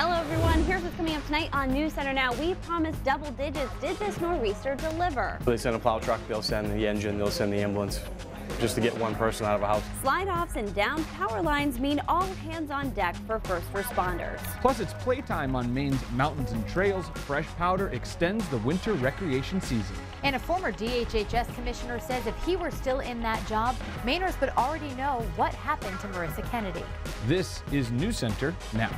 Hello everyone, here's what's coming up tonight on News Center Now. We promised double digits. Did this nor'easter deliver? They send a plow truck, they'll send the engine, they'll send the ambulance just to get one person out of a house. Slide-offs and downed power lines mean all hands on deck for first responders. Plus, it's playtime on Maine's mountains and trails. Fresh powder extends the winter recreation season. And a former DHHS commissioner says if he were still in that job, Mainers would already know what happened to Marissa Kennedy. This is News Center Now.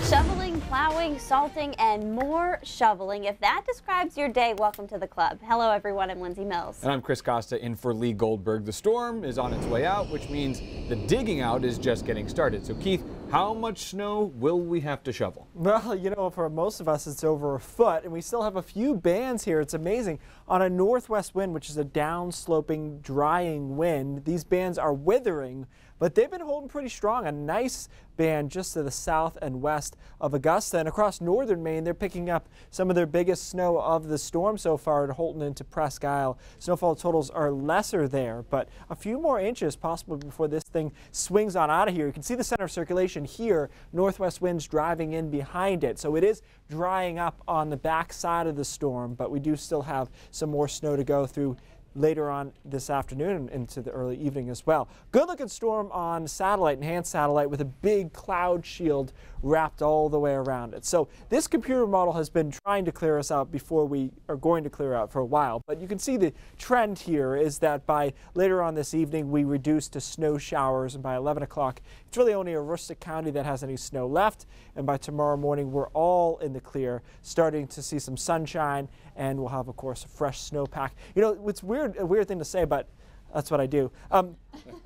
Shoveling, plowing, salting, and more shoveling. If that describes your day, welcome to the club. Hello everyone, I'm Lindsay Mills. And I'm Chris Costa in for Lee Goldberg. The storm is on its way out, which means the digging out is just getting started. So Keith, how much snow will we have to shovel? Well, you know, for most of us, it's over a foot, and we still have a few bands here. It's amazing. On a northwest wind, which is a downsloping, drying wind, these bands are withering, but they've been holding pretty strong. A nice band just to the south and west of Augusta, and across northern Maine, they're picking up some of their biggest snow of the storm so far at Holton into Presque Isle. Snowfall totals are lesser there, but a few more inches possibly before this thing swings on out of here. You can see the center of circulation here, northwest winds driving in behind it. So it is drying up on the back side of the storm, but we do still have some more snow to go through later on this afternoon and into the early evening as well. Good looking storm on satellite, enhanced satellite, with a big cloud shield wrapped all the way around it. So this computer model has been trying to clear us out before we are going to clear out for a while. But you can see the trend here is that by later on this evening we reduce to snow showers, and by 11 o'clock it's really only Aroostook County that has any snow left, and by tomorrow morning we're all in the clear, starting to see some sunshine, and we'll have, of course, a fresh snowpack. You know, it's a weird thing to say, but that's what I do.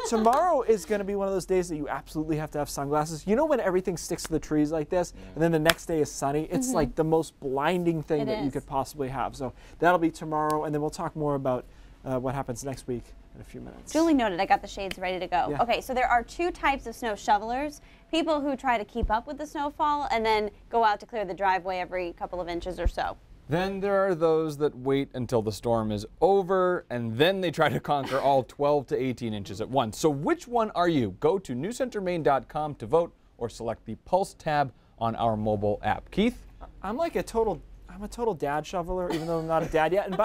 Tomorrow is going to be one of those days that you absolutely have to have sunglasses. You know when everything sticks to the trees like this, and then the next day is sunny? It's like the most blinding thing that you could possibly have. So that'll be tomorrow, and then we'll talk more about what happens next week in a few minutes. Duly noted. I got the shades ready to go. Yeah. Okay, so there are two types of snow shovelers. People who try to keep up with the snowfall and then go out to clear the driveway every couple of inches or so. Then there are those that wait until the storm is over, and then they try to conquer all 12 to 18 inches at once. So which one are you? Go to newscentermaine.com to vote, or select the Pulse tab on our mobile app. Keith? I'm a total dad shoveler, even though I'm not a dad yet. And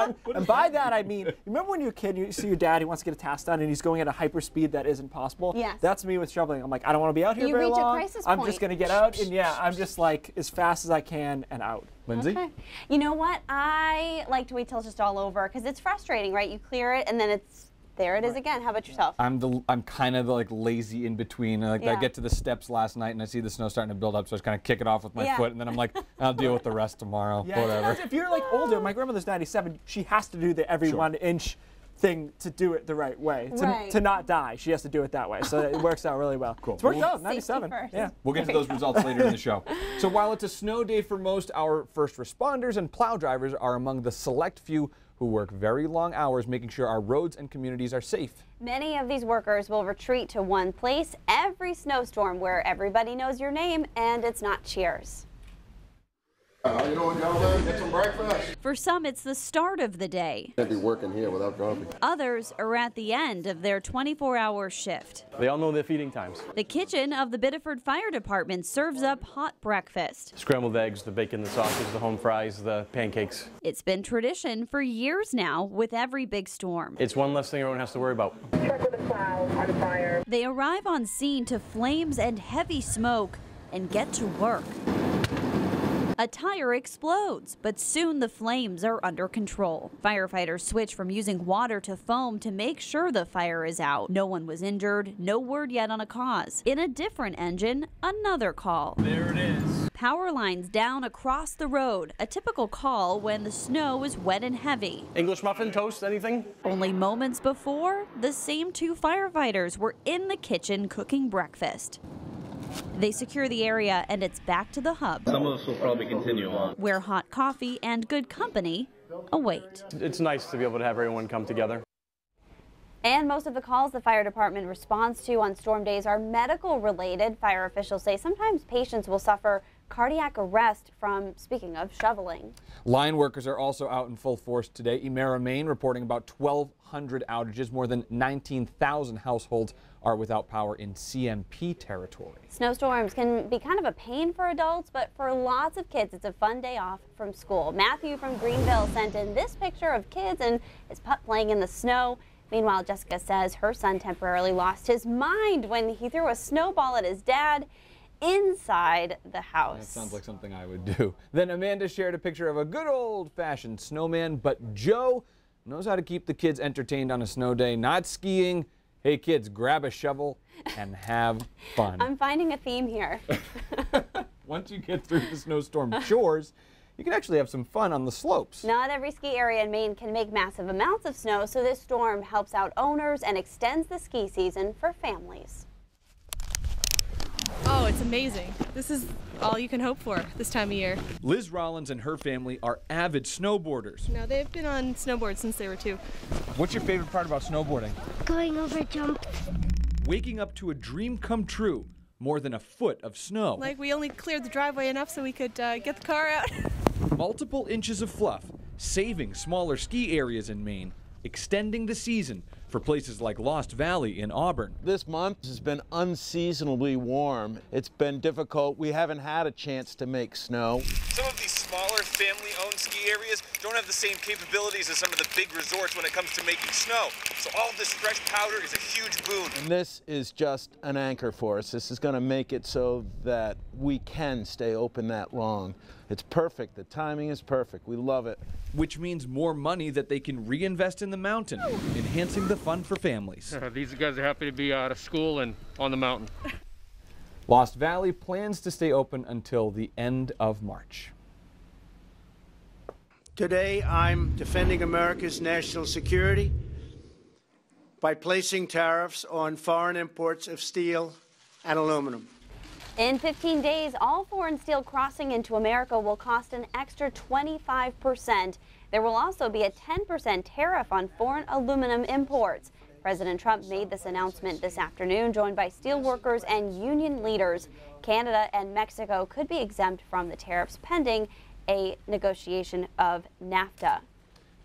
by that I mean, you remember when you're a kid, you see your dad, he wants to get a task done, and he's going at a hyper speed that isn't possible? Yes. That's me with shoveling. I'm like, I don't want to be out here very long. You reach a crisis point. I'm just going to get out, and yeah, I'm just like as fast as I can and out. Lindsay? Okay. You know what? I like to wait till it's just all over, because it's frustrating, right? You clear it, and then there it is again. How about yourself? I'm kind of like lazy in between. I get to the steps last night and I see the snow starting to build up, so I just kind of kick it off with my foot, and then I'm like, I'll deal with the rest tomorrow. Yeah, whatever. if you're like older, my grandmother's 97. She has to do the every 1 inch thing to do it the right way, to not die. She has to do it that way, so it works out really well. Cool. It's worked out. 97. Yeah. We'll get to those results later in the show. So while it's a snow day for most, our first responders and plow drivers are among the select few who work very long hours making sure our roads and communities are safe. Many of these workers will retreat to one place every snowstorm where everybody knows your name, and it's not Cheers. How you doing, gentlemen? Get some breakfast. For some, it's the start of the day. Can't be working here without coffee. Others are at the end of their 24-hour shift. They all know their feeding times. The kitchen of the Biddeford Fire Department serves up hot breakfast. Scrambled eggs, the bacon, the sausage, the home fries, the pancakes. It's been tradition for years now with every big storm. It's one less thing everyone has to worry about. Truck with a plow on fire. They arrive on scene to flames and heavy smoke and get to work. A tire explodes, but soon the flames are under control. Firefighters switch from using water to foam to make sure the fire is out. No one was injured, no word yet on a cause. In a different engine, another call. There it is. Power lines down across the road, a typical call when the snow is wet and heavy. English muffin, toast, anything? Only moments before, the same two firefighters were in the kitchen cooking breakfast. They secure the area and it's back to the hub. Some of us will probably continue on. Where hot coffee and good company await. It's nice to be able to have everyone come together. And most of the calls the fire department responds to on storm days are medical related. Fire officials say sometimes patients will suffer cardiac arrest from, speaking of, shoveling. Line workers are also out in full force today. Emera, Maine reporting about 1,200 outages. More than 19,000 households are without power in CMP territory. Snowstorms can be kind of a pain for adults, but for lots of kids, it's a fun day off from school. Matthew from Greenville sent in this picture of kids and his putt playing in the snow. Meanwhile, Jessica says her son temporarily lost his mind when he threw a snowball at his dad inside the house. That sounds like something I would do. Then Amanda shared a picture of a good old-fashioned snowman, but Joe knows how to keep the kids entertained on a snow day. Not skiing. Hey kids, grab a shovel and have fun. I'm finding a theme here. Once you get through the snowstorm chores, you can actually have some fun on the slopes. Not every ski area in Maine can make massive amounts of snow, so this storm helps out owners and extends the ski season for families. Oh, it's amazing. This is all you can hope for this time of year. Liz Rollins and her family are avid snowboarders. Now, they've been on snowboards since they were 2. What's your favorite part about snowboarding? Going over jumps. Waking up to a dream come true. More than a foot of snow. Like, we only cleared the driveway enough so we could get the car out. Multiple inches of fluff, saving smaller ski areas in Maine, extending the season for places like Lost Valley in Auburn. This month has been unseasonably warm. It's been difficult. We haven't had a chance to make snow. Some of these smaller family-owned ski areas don't have the same capabilities as some of the big resorts when it comes to making snow. So all of this fresh powder is a huge boon. And this is just an anchor for us. This is going to make it so that we can stay open that long. It's perfect. The timing is perfect. We love it. Which means more money that they can reinvest in the mountain, enhancing the fun for families. These guys are happy to be out of school and on the mountain. Lost Valley plans to stay open until the end of March. Today, I'm defending America's national security by placing tariffs on foreign imports of steel and aluminum. In 15 days, all foreign steel crossing into America will cost an extra 25%. There will also be a 10% tariff on foreign aluminum imports. President Trump made this announcement this afternoon, joined by steelworkers and union leaders. Canada and Mexico could be exempt from the tariffs pending a negotiation of NAFTA.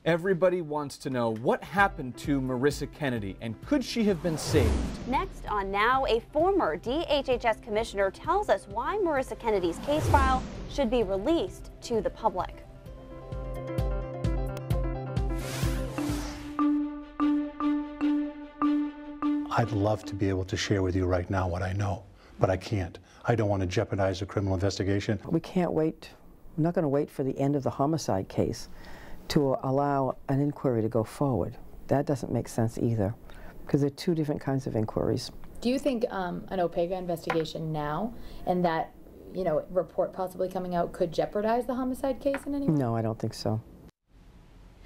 Everybody wants to know what happened to Marissa Kennedy and could she have been saved? Next on Now, a former DHHS commissioner tells us why Marissa Kennedy's case file should be released to the public. I'd love to be able to share with you right now what I know, but I can't. I don't want to jeopardize a criminal investigation. We can't wait. We're not going to wait for the end of the homicide case to allow an inquiry to go forward. That doesn't make sense either, because they're two different kinds of inquiries. Do you think an OPEGA investigation now and that, report possibly coming out could jeopardize the homicide case in any way? No, I don't think so.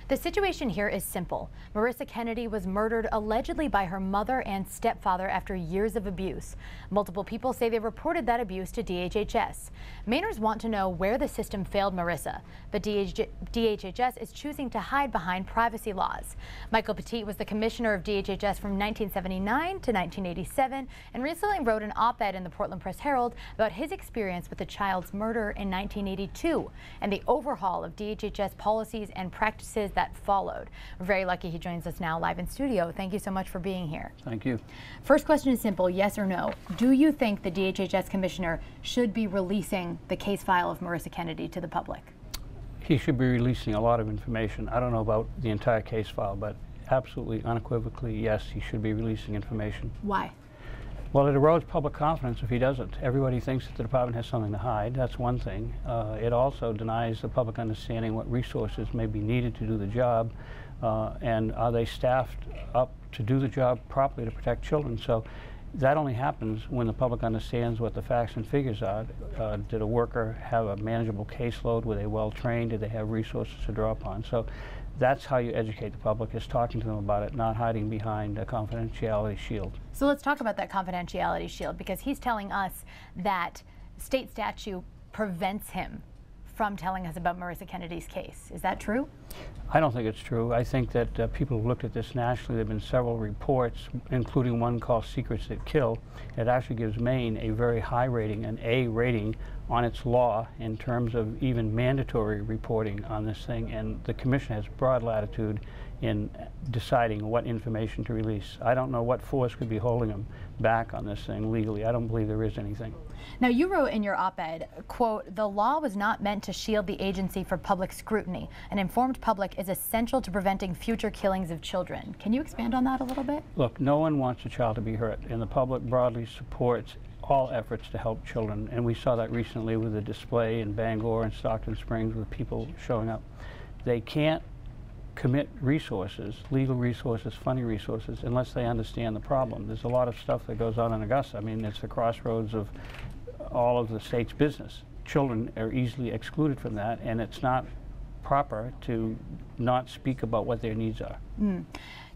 The situation here is simple. Marissa Kennedy was murdered allegedly by her mother and stepfather after years of abuse. Multiple people say they reported that abuse to DHHS. Mainers want to know where the system failed Marissa, but DHHS is choosing to hide behind privacy laws. Michael Petit was the commissioner of DHHS from 1979 to 1987 and recently wrote an op-ed in the Portland Press-Herald about his experience with the child's murder in 1982 and the overhaul of DHHS policies and practices that followed. We're very lucky he joins us now live in studio. Thank you so much for being here. Thank you. First question is simple, yes or no. Do you think the DHHS commissioner should be releasing the case file of Marissa Kennedy to the public? He should be releasing a lot of information. I don't know about the entire case file, but absolutely unequivocally, yes, he should be releasing information. Why? Well, it erodes public confidence if he doesn't. Everybody thinks that the department has something to hide. That's one thing. It also denies the public understanding what resources may be needed to do the job, and are they staffed up to do the job properly to protect children. So that only happens when the public understands what the facts and figures are. Did a worker have a manageable caseload? Were they well trained? Did they have resources to draw upon? So that's how you educate the public, is talking to them about it, not hiding behind a confidentiality shield. So let's talk about that confidentiality shield, because he's telling us that state statute prevents him from telling us about Marissa Kennedy's case. Is that true? I don't think it's true. I think that people have looked at this nationally. There have been several reports, including one called Secrets That Kill. It actually gives Maine a very high rating, an A rating, on its law in terms of even mandatory reporting on this thing, and the Commission has broad latitude in deciding what information to release. I don't know what force could be holding them back on this thing legally. I don't believe there is anything. Now, you wrote in your op-ed, quote, "The law was not meant to shield the agency from public scrutiny. An informed public is essential to preventing future killings of children." Can you expand on that a little bit? Look, no one wants a child to be hurt, and the public broadly supports all efforts to help children, and we saw that recently with the display in Bangor and Stockton Springs with people showing up. They can't commit resources, legal resources, funding resources, unless they understand the problem. There's a lot of stuff that goes on in Augusta. I mean, it's the crossroads of all of the state's business. Children are easily excluded from that, and it's not proper to not speak about what their needs are.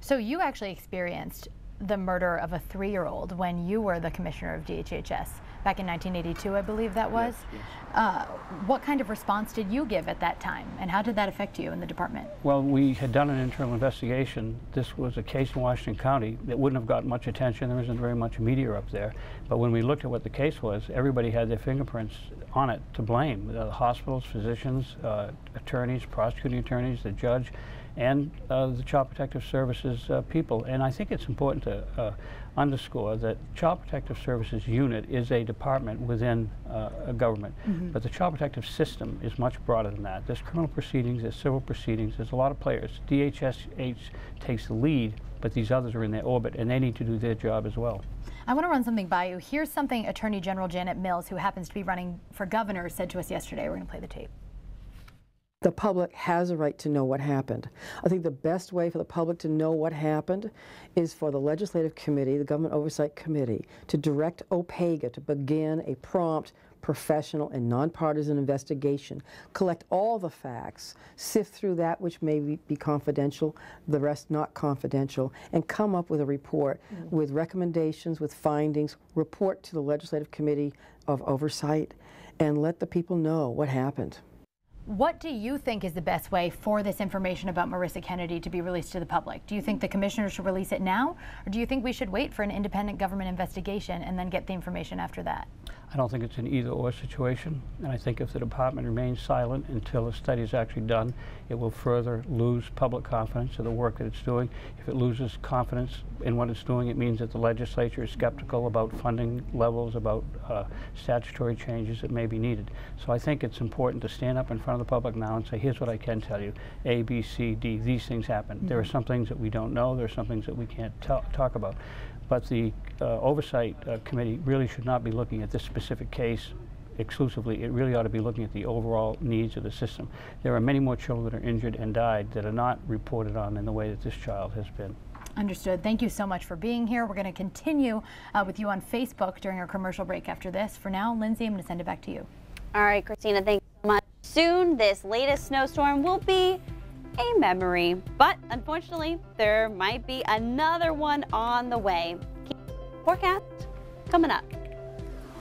So you actually experienced the murder of a 3-year-old when you were the commissioner of DHHS back in 1982, I believe that was. Yes. What kind of response did you give at that time, and how did that affect you in the department? Well, we had done an internal investigation. This was a case in Washington County that wouldn't have gotten much attention. There isn't very much media up there. But when we looked at what the case was, everybody had their fingerprints on it to blame. The hospitals, physicians, attorneys, prosecuting attorneys, the judge, and the Child Protective Services people. And I think it's important to underscore that Child Protective Services unit is a department within a government. But the Child Protective system is much broader than that. There's criminal proceedings, there's civil proceedings, there's a lot of players. DHS takes the lead, but these others are in their orbit, and they need to do their job as well. I want to run something by you. Here's something Attorney General Janet Mills, who happens to be running for governor, said to us yesterday. We're going to play the tape. The public has a right to know what happened. I think the best way for the public to know what happened is for the Legislative Committee, the Government Oversight Committee, to direct OPEGA to begin a prompt, professional, and nonpartisan investigation, collect all the facts, sift through that which may be confidential, the rest not confidential, and come up with a report with recommendations, with findings, report to the Legislative Committee of Oversight, and let the people know what happened. What do you think is the best way for this information about Marissa Kennedy to be released to the public? Do you think the commissioner should release it now, or do you think we should wait for an independent government investigation and then get the information after that? I don't think it's an either-or situation, and I think if the department remains silent until the study is actually done, it will further lose public confidence in the work that it's doing. If it loses confidence in what it's doing, it means that the legislature is skeptical about funding levels, about statutory changes that may be needed. So I think it's important to stand up in front of the public now and say, here's what I can tell you, A, B, C, D, these things happen. There are some things that we don't know, there are some things that we can't talk about. But the Oversight Committee really should not be looking at this specific case exclusively. It really ought to be looking at the overall needs of the system. There are many more children that are injured and died that are not reported on in the way that this child has been. Understood. Thank you so much for being here. We're going to continue with you on Facebook during our commercial break after this. For now, Lindsay, I'm going to send it back to you. All right, Christina, thank you so much. Soon, this latest snowstorm will be a memory, but unfortunately, there might be another one on the way. Forecast coming up.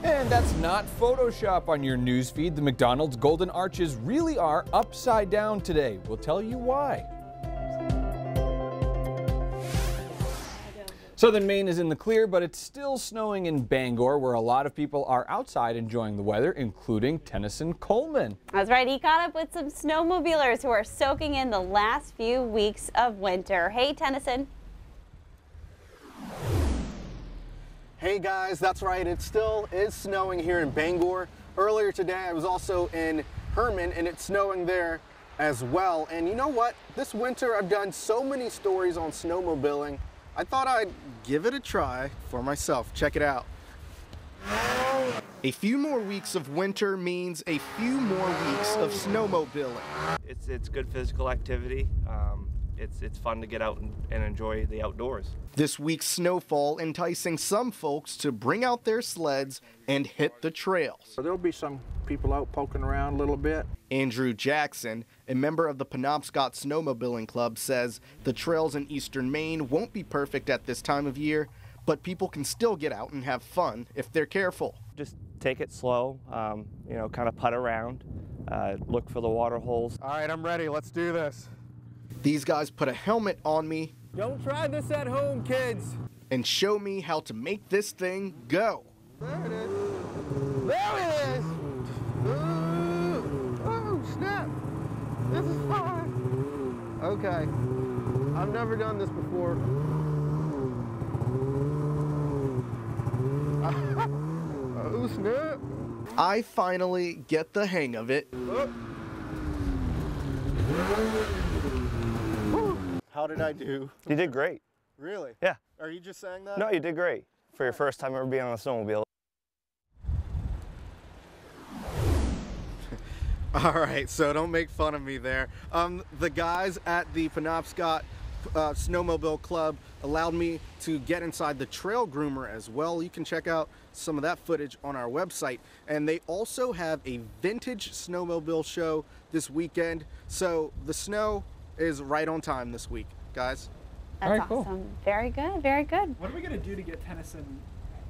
And that's not Photoshop on your newsfeed. The McDonald's Golden Arches really are upside down today. We'll tell you why. Southern Maine is in the clear, but it's still snowing in Bangor, where a lot of people are outside enjoying the weather, including Tennyson Coleman. That's right, he caught up with some snowmobilers who are soaking in the last few weeks of winter. Hey, Tennyson. Hey guys, that's right, it still is snowing here in Bangor. Earlier today I was also in Herman and it's snowing there as well. And you know what? This winter I've done so many stories on snowmobiling, I thought I'd give it a try for myself. Check it out. A few more weeks of winter means a few more weeks of snowmobiling. It's good physical activity. It's fun to get out and enjoy the outdoors. This week's snowfall enticing some folks to bring out their sleds and hit the trails. There'll be some people out poking around a little bit. Andrew Jackson, a member of the Penobscot Snowmobiling Club, says the trails in eastern Maine won't be perfect at this time of year, but people can still get out and have fun if they're careful. Just take it slow, you know, kind of putt around, look for the water holes. All right, I'm ready. Let's do this. These guys put a helmet on me. Don't try this at home, kids. And show me how to make this thing go. There it is. There it is. Oh, snap. This is fun. Okay. I've never done this before. Oh, snap. I finally get the hang of it. How did I do? You did great. Really? Yeah. Are you just saying that? No, you did great for your first time ever being on a snowmobile. All right, so don't make fun of me there. The guys at the Penobscot Snowmobile Club allowed me to get inside the trail groomer as well. You can check out some of that footage on our website. And they also have a vintage snowmobile show this weekend. So the snow is right on time this week, guys. That's awesome. Cool. Very good, very good. What are we going to do to get Tennyson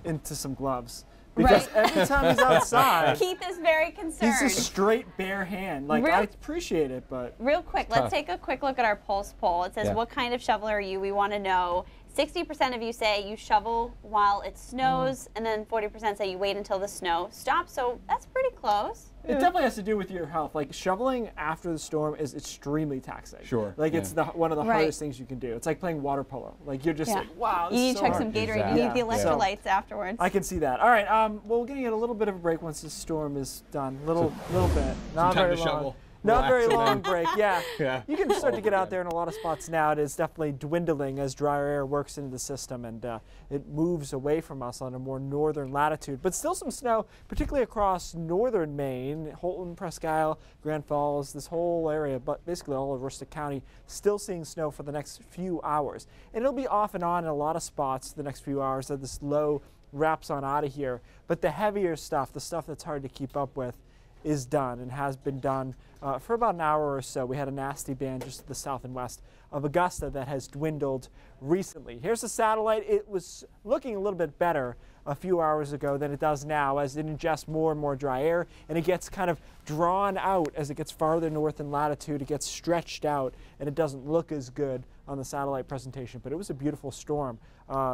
into some gloves? Because every time he's outside, Keith is very concerned. He's a straight bare hand. Like, I appreciate it, but real quick, let's take a quick look at our pulse poll. It says, what kind of shoveler are you? We want to know. 60% of you say you shovel while it snows, and then 40% say you wait until the snow stops. So that's pretty close. It definitely has to do with your health. Like, shoveling after the storm is extremely taxing. Sure. Like, it's one of the hardest things you can do. It's like playing water polo. Like, you're just like, wow, this you need is to so check hard. some Gatorade. You need the electrolytes afterwards. I can see that. All right, well, we're going to get a little bit of a break once this storm is done. Little bit. Not very long. Shovel. Not very long break, yeah. Yeah. You can start to get out there in a lot of spots now. It is definitely dwindling as drier air works into the system, and it moves away from us on a more northern latitude. But still some snow, particularly across northern Maine, Holton, Presque Isle, Grand Falls, this whole area, but basically all of Aroostook County, still seeing snow for the next few hours. And it'll be off and on in a lot of spots the next few hours as this low wraps on out of here. But the heavier stuff, the stuff that's hard to keep up with, is done and has been done for about an hour or so. We had a nasty band just to the south and west of Augusta that has dwindled recently. Here's the satellite. It was looking a little bit better a few hours ago than it does now as it ingests more and more dry air, and it gets kind of drawn out as it gets farther north in latitude. It gets stretched out, and it doesn't look as good on the satellite presentation, but it was a beautiful storm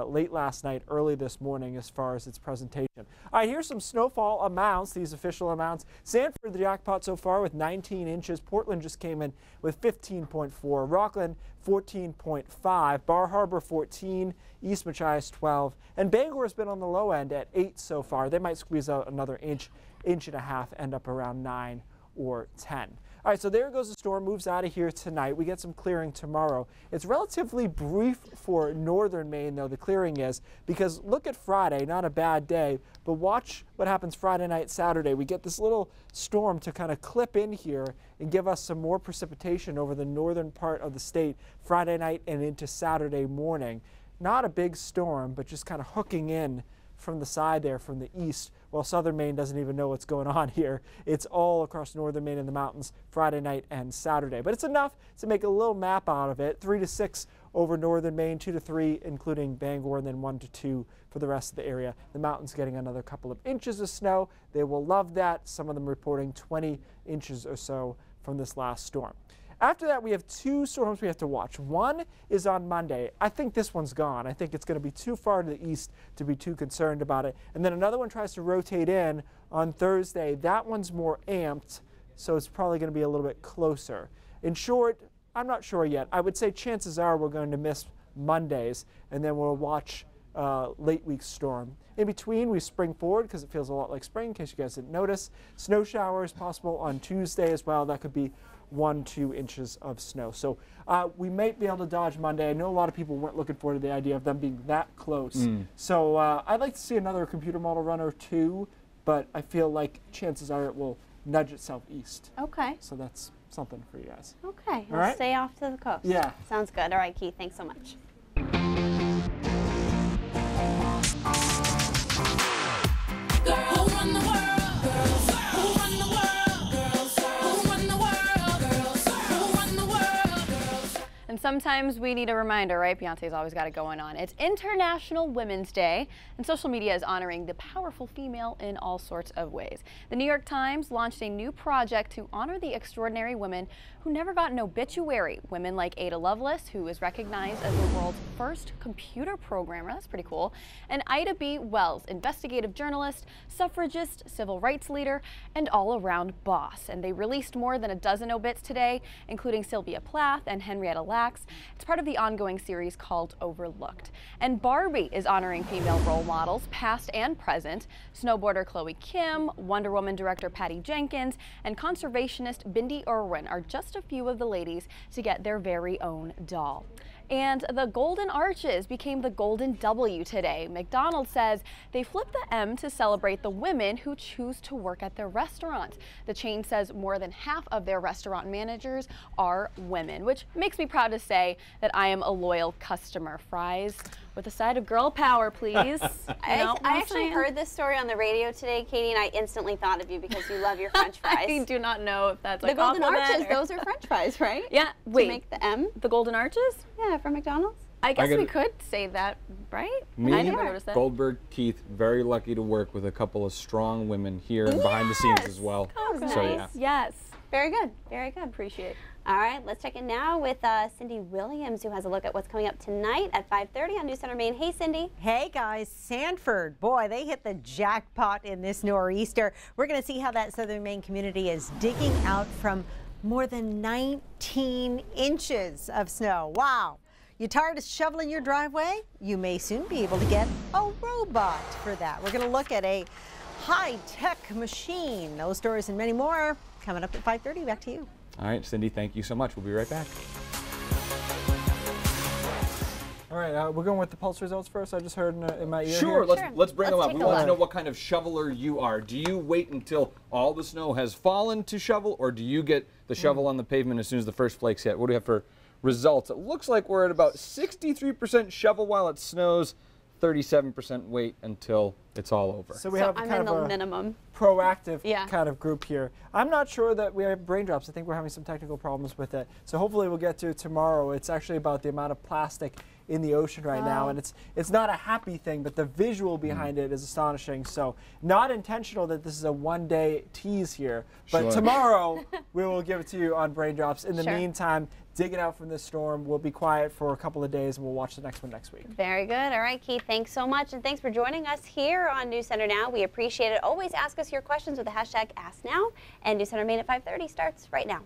late last night, early this morning as far as its presentation. All right, here's some snowfall amounts, these official amounts. Sanford, the jackpot so far with 19 inches. Portland just came in with 15.4. Rockland, 14.5. Bar Harbor, 14. East Machias, 12. And Bangor has been on the low end at 8 so far. They might squeeze out another inch and a half, end up around 9 or 10. All right, so there goes the storm, moves out of here tonight. We get some clearing tomorrow. It's relatively brief for northern Maine, though, the clearing is, because look at Friday, not a bad day, but watch what happens Friday night, Saturday. We get this little storm to kind of clip in here and give us some more precipitation over the northern part of the state Friday night and into Saturday morning. Not a big storm, but just kind of hooking in from the side there, from the east, while southern Maine doesn't even know what's going on here. It's all across northern Maine and the mountains Friday night and Saturday. But it's enough to make a little map out of it. 3 to 6 over northern Maine, 2 to 3 including Bangor, and then 1 to 2 for the rest of the area. The mountains getting another couple of inches of snow. They will love that. Some of them reporting 20 inches or so from this last storm. After that, we have 2 storms we have to watch. One is on Monday. I think this one's gone. I think it's going to be too far to the east to be too concerned about it. And then another one tries to rotate in on Thursday. That one's more amped, so it's probably going to be a little bit closer. In short, I'm not sure yet. I would say chances are we're going to miss Mondays, and then we'll watch late week storm. In between, we spring forward because it feels a lot like spring, in case you guys didn't notice. Snow showers possible on Tuesday as well. That could be 1-2 inches of snow. So we might be able to dodge Monday. I know a lot of people weren't looking forward to the idea of them being that close. So I'd like to see another computer model run or 2, but I feel like chances are it will nudge itself east. Okay. So that's something for you guys. Okay. All I'll right. stay off to the coast. Yeah. Sounds good. All right, Keith. Thanks so much. And sometimes we need a reminder, right? Beyonce's always got it going on. It's International Women's Day, and social media is honoring the powerful female in all sorts of ways. The New York Times launched a new project to honor the extraordinary women who never got an obituary. Women like Ada Lovelace, who is recognized as the world's first computer programmer, that's pretty cool, and Ida B. Wells, investigative journalist, suffragist, civil rights leader, and all-around boss. And they released more than a dozen obits today, including Sylvia Plath and Henrietta Lacks. It's part of the ongoing series called Overlooked. And Barbie is honoring female role models, past and present. Snowboarder Chloe Kim, Wonder Woman director Patty Jenkins, and conservationist Bindi Irwin are just a few of the ladies to get their very own doll. And the Golden Arches became the Golden W today. McDonald's says they flipped the M to celebrate the women who choose to work at their restaurant. The chain says more than half of their restaurant managers are women, which makes me proud to say that I am a loyal customer. Fries with a side of girl power, please. I actually heard this story on the radio today, Katie, and I instantly thought of you because you love your French fries. I do not know if that's the Golden Arches. Or... Those are French fries, right? Yeah. Wait. To make the M. The Golden Arches? Yeah, from McDonald's. I guess we could say that, right? Me, I never noticed that. Goldberg, Keith, very lucky to work with a couple of strong women here and behind the scenes as well. Oh, nice. So, yeah. Yes. Very good. Very good. Appreciate it. All right, let's check in now with Cindy Williams, who has a look at what's coming up tonight at 5:30 on News Center Maine. Hey, Cindy. Hey, guys. Sanford, boy, they hit the jackpot in this nor'easter. We're going to see how that southern Maine community is digging out from more than 19 inches of snow. Wow. You tired of shoveling your driveway? You may soon be able to get a robot for that. We're going to look at a high-tech machine. Those stories and many more coming up at 5:30. Back to you. All right, Cindy, thank you so much. We'll be right back. All right, we're going with the pulse results first. I just heard in my ear. Sure, here. let's bring them up. We want to know what kind of shoveler you are. Do you wait until all the snow has fallen to shovel, or do you get the shovel on the pavement as soon as the first flakes hit? What do we have for results? It looks like we're at about 63% shovel while it snows, 37% wait until it's all over. So we have I'm kind in of the a minimum. proactive kind of group here. I'm not sure that we have raindrops. I think we're having some technical problems with it. So hopefully we'll get to it tomorrow. It's actually about the amount of plastic in the ocean right now, and it's not a happy thing, but the visual behind it is astonishing. So not intentional that this is a one-day tease here, but tomorrow we will give it to you on Braindrops. In the meantime, dig it out from this storm. We'll be quiet for a couple of days, and we'll watch the next one next week. Very good. All right, Keith, thanks so much, and thanks for joining us here on News Center Now. We appreciate it. Always ask us your questions with the hashtag AskNow, and News Center Maine at 5:30 starts right now.